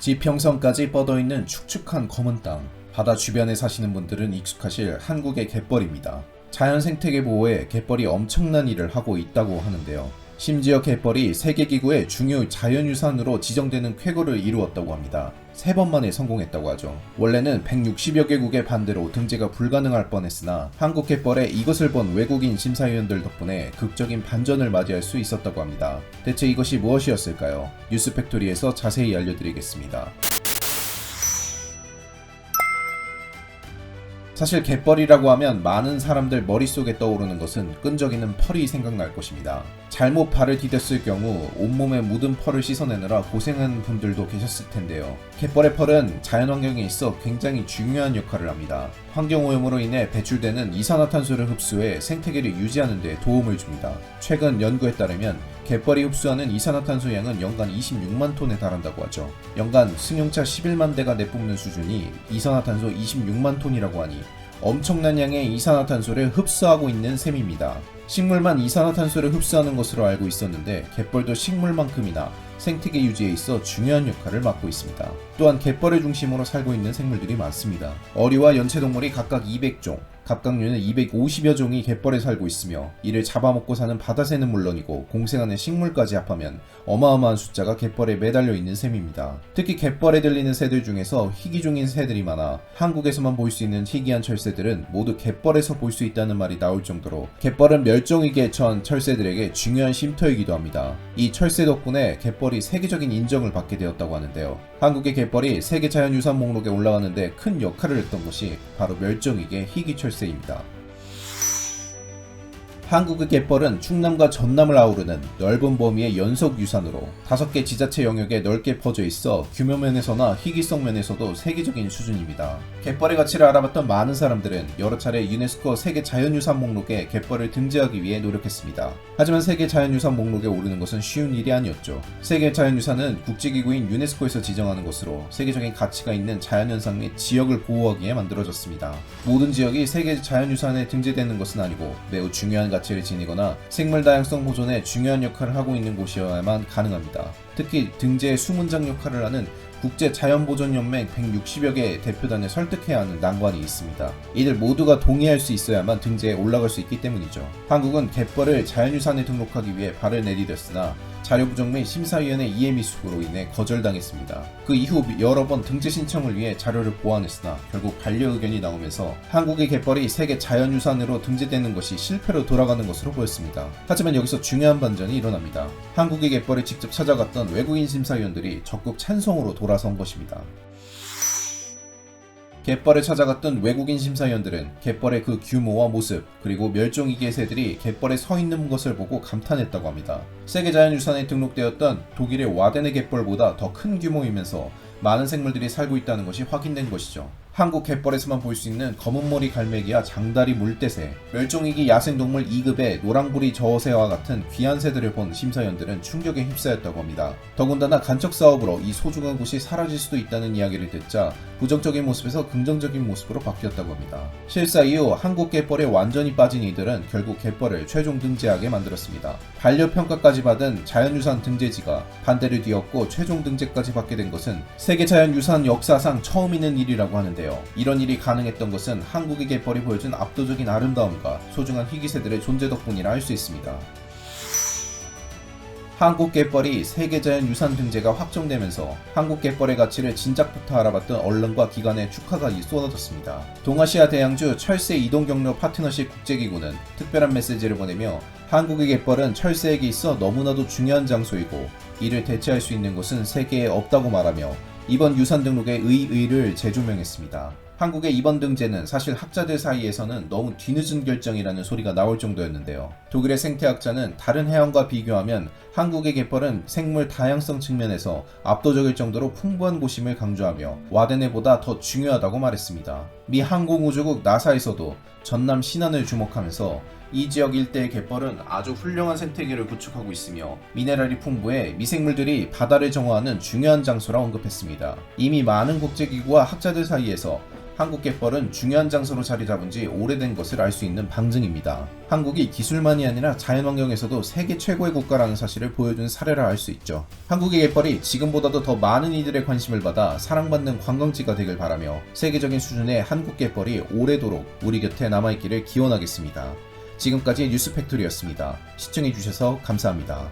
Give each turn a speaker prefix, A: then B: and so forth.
A: 지평선까지 뻗어있는 축축한 검은 땅, 바다 주변에 사시는 분들은 익숙하실 한국의 갯벌입니다. 자연 생태계 보호에 갯벌이 엄청난 일을 하고 있다고 하는데요. 심지어 갯벌이 세계기구의 중요 자연유산으로 지정되는 쾌거를 이루었다고 합니다. 3번 만에 성공했다고 하죠. 원래는 160여 개국의 반대로 등재가 불가능할 뻔했으나 한국 갯벌에 이것을 본 외국인 심사위원들 덕분에 극적인 반전을 맞이할 수 있었다고 합니다. 대체 이것이 무엇이었을까요? 뉴스팩토리에서 자세히 알려드리겠습니다. 사실 갯벌이라고 하면 많은 사람들 머릿속에 떠오르는 것은 끈적이는 펄이 생각날 것입니다. 잘못 발을 디뎠을 경우 온몸에 묻은 펄을 씻어내느라 고생하는 분들도 계셨을 텐데요. 갯벌의 펄은 자연환경에 있어 굉장히 중요한 역할을 합니다. 환경오염으로 인해 배출되는 이산화탄소를 흡수해 생태계를 유지하는 데 도움을 줍니다. 최근 연구에 따르면 갯벌이 흡수하는 이산화탄소 양은 연간 26만 톤에 달한다고 하죠. 연간 승용차 11만 대가 내뿜는 수준이 이산화탄소 26만 톤이라고 하니 엄청난 양의 이산화탄소를 흡수하고 있는 셈입니다. 식물만 이산화탄소를 흡수하는 것으로 알고 있었는데 갯벌도 식물만큼이나 생태계 유지에 있어 중요한 역할을 맡고 있습니다. 또한 갯벌을 중심으로 살고 있는 생물들이 많습니다. 어류와 연체동물이 각각 200종, 갑각류는 250여 종이 갯벌에 살고 있으며 이를 잡아먹고 사는 바다새는 물론이고 공생하는 식물까지 합하면 어마어마한 숫자가 갯벌에 매달려 있는 셈입니다. 특히 갯벌에 들리는 새들 중에서 희귀종인 새들이 많아 한국에서만 볼 수 있는 희귀한 철새들은 모두 갯벌에서 볼 수 있다는 말이 나올 정도로 갯벌은 멸종위기에 처한 철새들에게 중요한 쉼터이기도 합니다. 이 철새 덕분에 갯벌이 세계적인 인정을 받게 되었다고 하는데요. 한국의 갯벌이 세계 자연유산 목록에 올라가는데 큰 역할을 했던 것이 바로 멸종위기의 희귀철새입니다. 한국의 갯벌은 충남과 전남을 아우르는 넓은 범위의 연속유산으로 5개 지자체 영역에 넓게 퍼져 있어 규모면에서나 희귀성 면에서도 세계적인 수준입니다. 갯벌의 가치를 알아봤던 많은 사람들은 여러 차례 유네스코 세계 자연유산 목록에 갯벌을 등재하기 위해 노력했습니다. 하지만 세계 자연유산 목록에 오르는 것은 쉬운 일이 아니었죠. 세계 자연유산은 국제기구인 유네스코에서 지정하는 것으로 세계적인 가치가 있는 자연현상 및 지역을 보호하기 위해 만들어졌습니다. 모든 지역이 세계 자연유산에 등재되는 것은 아니고 매우 중요한 가치를 지니거나 생물 다양성 보존에 중요한 역할을 하고 있는 곳이어야만 가능합니다. 특히 등재의 수문장 역할을 하는 국제자연보존연맹 160여 개 대표단을 설득해야 하는 난관이 있습니다. 이들 모두가 동의할 수 있어야만 등재에 올라갈 수 있기 때문이죠. 한국은 갯벌을 자연유산에 등록하기 위해 발을 내디뎠으나 자료 부족 및 심사위원회 이해 미숙으로 인해 거절당했습니다. 그 이후 여러 번 등재 신청을 위해 자료를 보완했으나 결국 반려 의견이 나오면서 한국의 갯벌이 세계 자연유산으로 등재되는 것이 실패로 돌아가는 것으로 보였습니다. 하지만 여기서 중요한 반전이 일어납니다. 한국의 갯벌을 직접 찾아갔던 외국인 심사위원들이 적극 찬성으로 돌아선 것입니다. 갯벌을 찾아갔던 외국인 심사위원들은 갯벌의 그 규모와 모습 그리고 멸종위기의 새들이 갯벌에 서 있는 것을 보고 감탄했다고 합니다. 세계자연유산에 등록되었던 독일의 와덴의 갯벌보다 더 큰 규모이면서 많은 생물들이 살고 있다는 것이 확인된 것이죠. 한국 갯벌에서만 볼 수 있는 검은머리 갈매기와 장다리 물대새, 멸종위기 야생동물 2급의 노랑부리 저어새와 같은 귀한 새들을 본 심사위원들은 충격에 휩싸였다고 합니다. 더군다나 간척 사업으로 이 소중한 곳이 사라질 수도 있다는 이야기를 듣자 부정적인 모습에서 긍정적인 모습으로 바뀌었다고 합니다. 실사 이후 한국 갯벌에 완전히 빠진 이들은 결국 갯벌을 최종 등재하게 만들었습니다. 반려평가까지 받은 자연유산 등재지가 반대를 뒤엎고 최종 등재까지 받게 된 것은 세계자연유산 역사상 처음 있는 일이라고 하는데요. 이런 일이 가능했던 것은 한국의 갯벌이 보여준 압도적인 아름다움과 소중한 희귀새들의 존재 덕분이라 할 수 있습니다. 한국 갯벌이 세계자연유산 등재가 확정되면서 한국 갯벌의 가치를 진작부터 알아봤던 언론과 기관의 축하가 쏟아졌습니다. 동아시아 대양주 철새 이동경로 파트너십 국제기구는 특별한 메시지를 보내며 한국의 갯벌은 철새에게 있어 너무나도 중요한 장소이고 이를 대체할 수 있는 곳은 세계에 없다고 말하며 이번 유산 등록의 의의를 재조명했습니다. 한국의 이번 등재는 사실 학자들 사이에서는 너무 뒤늦은 결정이라는 소리가 나올 정도였는데요. 독일의 생태학자는 다른 해양과 비교하면 한국의 갯벌은 생물 다양성 측면에서 압도적일 정도로 풍부한 곳임을 강조하며 와데네보다 더 중요하다고 말했습니다. 미 항공우주국 나사에서도 전남 신안을 주목하면서 이 지역 일대의 갯벌은 아주 훌륭한 생태계를 구축하고 있으며 미네랄이 풍부해 미생물들이 바다를 정화하는 중요한 장소라 언급했습니다. 이미 많은 국제기구와 학자들 사이에서 한국 갯벌은 중요한 장소로 자리 잡은 지 오래된 것을 알 수 있는 방증입니다. 한국이 기술만이 아니라 자연환경에서도 세계 최고의 국가라는 사실을 보여준 사례라 할 수 있죠. 한국의 갯벌이 지금보다도 더 많은 이들의 관심을 받아 사랑받는 관광지가 되길 바라며 세계적인 수준의 한국 갯벌이 오래도록 우리 곁에 남아있기를 기원하겠습니다. 지금까지 뉴스팩토리였습니다. 시청해주셔서 감사합니다.